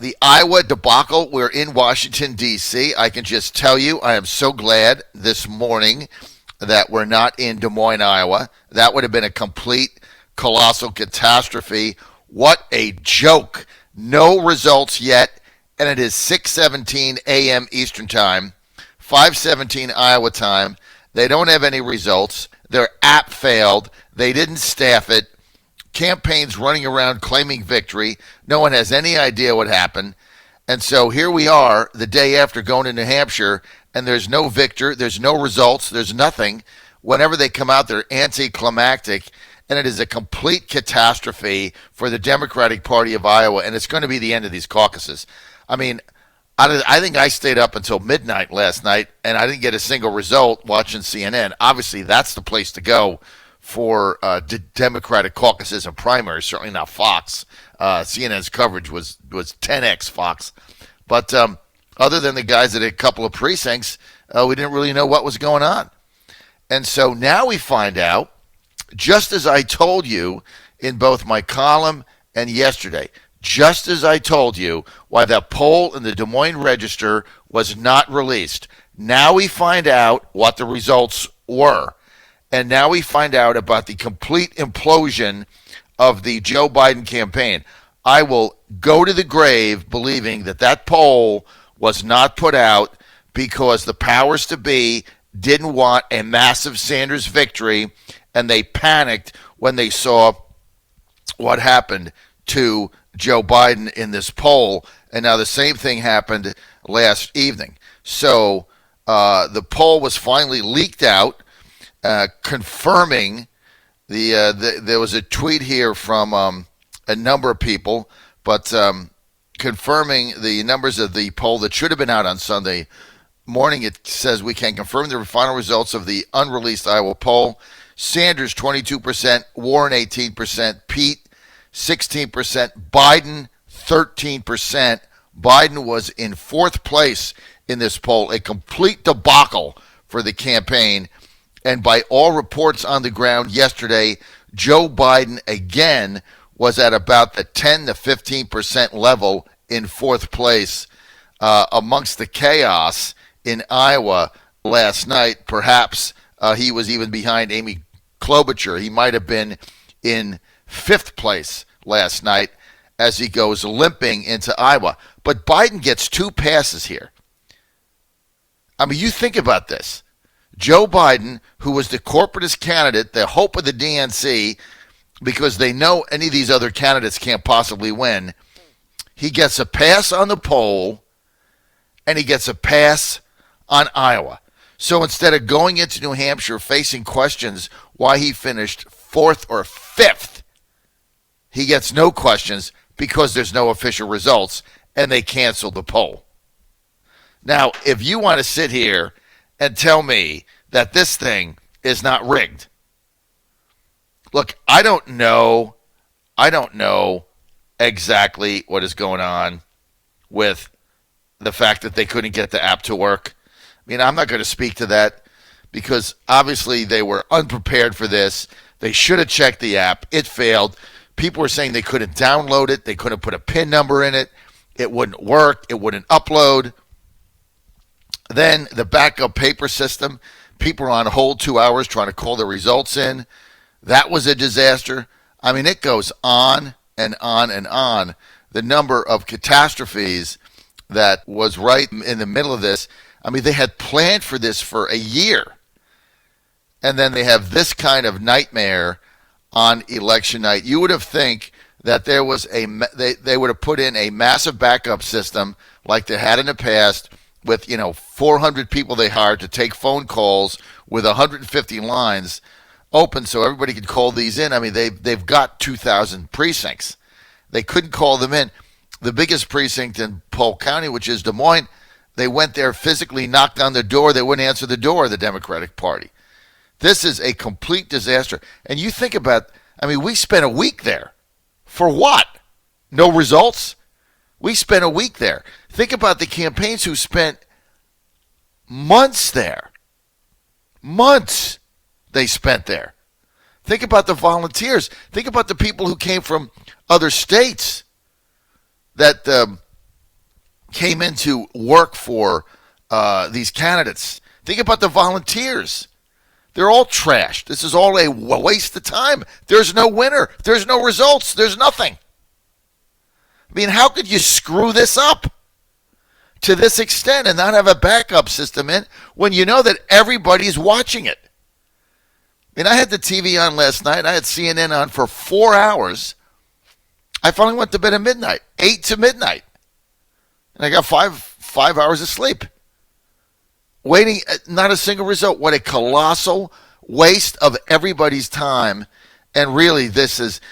The Iowa debacle, we're in Washington, D.C. I can just tell you, I am so glad this morning that we're not in Des Moines, Iowa. That would have been a complete, colossal catastrophe. What a joke. No results yet, and it is 6:17 a.m. Eastern Time, 5:17 Iowa time. They don't have any results. Their app failed. They didn't staff it. Campaigns running around claiming victory. No one has any idea what happened. And so here we are the day after going to New Hampshire, and there's no victor, there's no results, there's nothing. Whenever they come out, they're anticlimactic, and it is a complete catastrophe for the Democratic Party of Iowa, and it's going to be the end of these caucuses. I mean, I think I stayed up until midnight last night, and I didn't get a single result watching CNN. Obviously, that's the place to go for Democratic caucuses and primaries, certainly not Fox. CNN's coverage was 10x Fox. But other than the guys at a couple of precincts, we didn't really know what was going on. And so now we find out, just as I told you in both my column and yesterday, just as I told you why that poll in the Des Moines Register was not released, now we find out what the results were. And now we find out about the complete implosion of the Joe Biden campaign. I will go to the grave believing that that poll was not put out because the powers to be didn't want a massive Sanders victory, and they panicked when they saw what happened to Joe Biden in this poll. And now the same thing happened last evening. So the poll was finally leaked out. Confirming there was a tweet here from a number of people, but confirming the numbers of the poll that should have been out on Sunday morning. It says we can confirm the final results of the unreleased Iowa poll. Sanders 22%, Warren 18%, Pete 16%, Biden 13%. Biden was in fourth place in this poll, a complete debacle for the campaign. And by all reports on the ground yesterday, Joe Biden again was at about the 10 to 15% level in fourth place amongst the chaos in Iowa last night. Perhaps he was even behind Amy Klobuchar. He might have been in fifth place last night as he goes limping into Iowa. But Biden gets two passes here. I mean, you think about this. Joe Biden, who was the corporatist candidate, the hope of the DNC, because they know any of these other candidates can't possibly win, he gets a pass on the poll, and he gets a pass on Iowa. So instead of going into New Hampshire facing questions why he finished fourth or fifth, he gets no questions because there's no official results, and they canceled the poll. Now, if you want to sit here and tell me that this thing is not rigged. Look, I don't know exactly what is going on with the fact that they couldn't get the app to work. I mean, I'm not going to speak to that because obviously they were unprepared for this. They should have checked the app. It failed. People were saying they couldn't download it. They couldn't put a PIN number in it. It wouldn't work. It wouldn't upload. Then the backup paper system, people were on hold 2 hours trying to call the results in. That was a disaster. I mean, it goes on and on and on. The number of catastrophes that was right in the middle of this. I mean, they had planned for this for a year. And then they have this kind of nightmare on election night. You would have think that there was they would have put in a massive backup system like they had in the past, with 400 people they hired to take phone calls with 150 lines open so everybody could call these in. I mean, they've got 2,000 precincts. They couldn't call them in. The biggest precinct in Polk County, which is Des Moines, they went there physically, knocked on the door. They wouldn't answer the door of the Democratic Party. This is a complete disaster. And you think about, I mean, we spent a week there. For what? No results? We spent a week there. Think about the campaigns who spent months there. Months they spent there. Think about the volunteers. Think about the people who came from other states that came in to work for these candidates. Think about the volunteers. They're all trashed. This is all a waste of time. There's no winner. There's no results. There's nothing. I mean, how could you screw this up to this extent and not have a backup system in when you know that everybody's watching it? I mean, I had the TV on last night. I had CNN on for 4 hours. I finally went to bed at midnight, 8 to midnight. And I got five hours of sleep. Waiting, not a single result. What a colossal waste of everybody's time. And really, this is,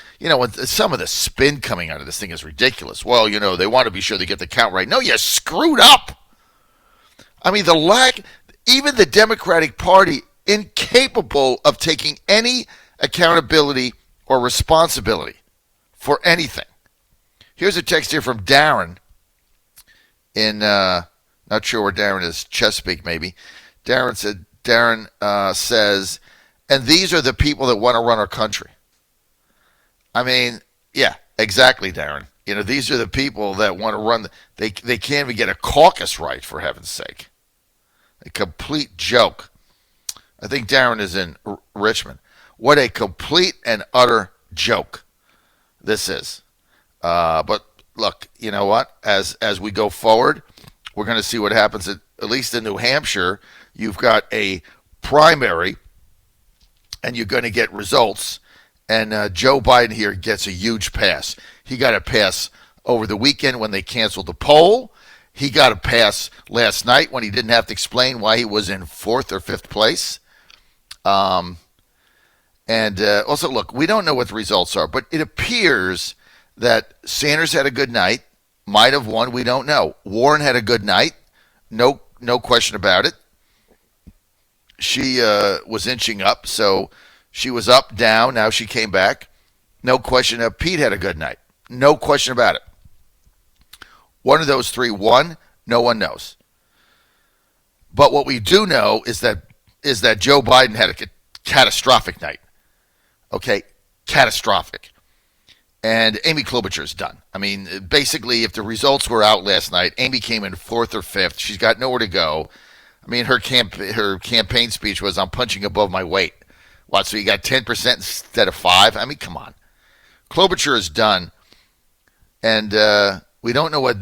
some of the spin coming out of this thing is ridiculous. Well, they want to be sure they get the count right. No, you screwed up. I mean, even the Democratic Party, incapable of taking any accountability or responsibility for anything. Here's a text here from Darren in, not sure where Darren is, Chesapeake maybe. Darren says, and these are the people that want to run our country. I mean, yeah, exactly, Darren. These are the people that want to run. They can't even get a caucus right, for heaven's sake. A complete joke. I think Darren is in Richmond. What a complete and utter joke this is. But look, you know what? As we go forward, we're going to see what happens at least in New Hampshire. You've got a primary, and you're going to get results. And Joe Biden here gets a huge pass. He got a pass over the weekend when they canceled the poll. He got a pass last night when he didn't have to explain why he was in 4th or 5th place. Also, look, we don't know what the results are, but it appears that Sanders had a good night, might have won, we don't know. Warren had a good night, no question about it. She was inching up, so she was up, down, now she came back. No question. Pete had a good night, no question about it. One of those three won, no one knows. But what we do know is that Joe Biden had a catastrophic night. Okay, catastrophic. And Amy Klobuchar's done. I mean, basically, if the results were out last night, Amy came in 4th or 5th. She's got nowhere to go. I mean, her campaign speech was, "I'm punching above my weight." What, so you got 10% instead of 5? I mean, come on. Klobuchar is done. And we don't know what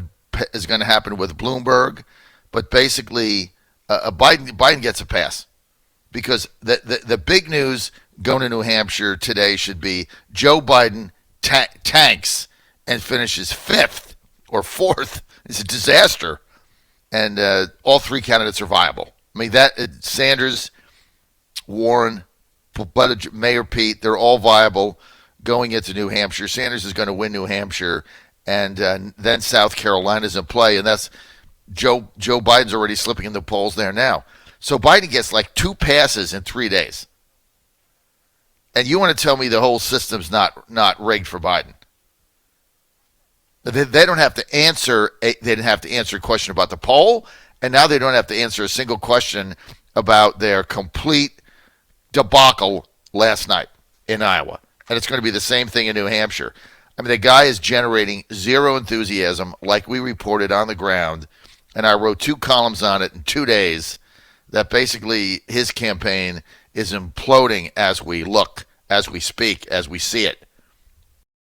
is going to happen with Bloomberg. But basically, Biden gets a pass. Because the big news going to New Hampshire today should be Joe Biden tanks and finishes 5th or 4th. It's a disaster. And all three candidates are viable. I mean, Sanders, Warren, Mayor Pete, they're all viable going into New Hampshire. Sanders is going to win New Hampshire, and then South Carolina's in play, and that's Joe Biden's already slipping in the polls there now. So Biden gets like 2 passes in 3 days. And you want to tell me the whole system's not rigged for Biden? They don't have to answer. They didn't have to answer a question about the poll, and now they don't have to answer a single question about their complete debacle last night in Iowa. And it's going to be the same thing in New Hampshire. I mean, the guy is generating zero enthusiasm, like we reported on the ground, and I wrote 2 columns on it in 2 days, that basically his campaign is imploding as we look, as we speak, as we see it.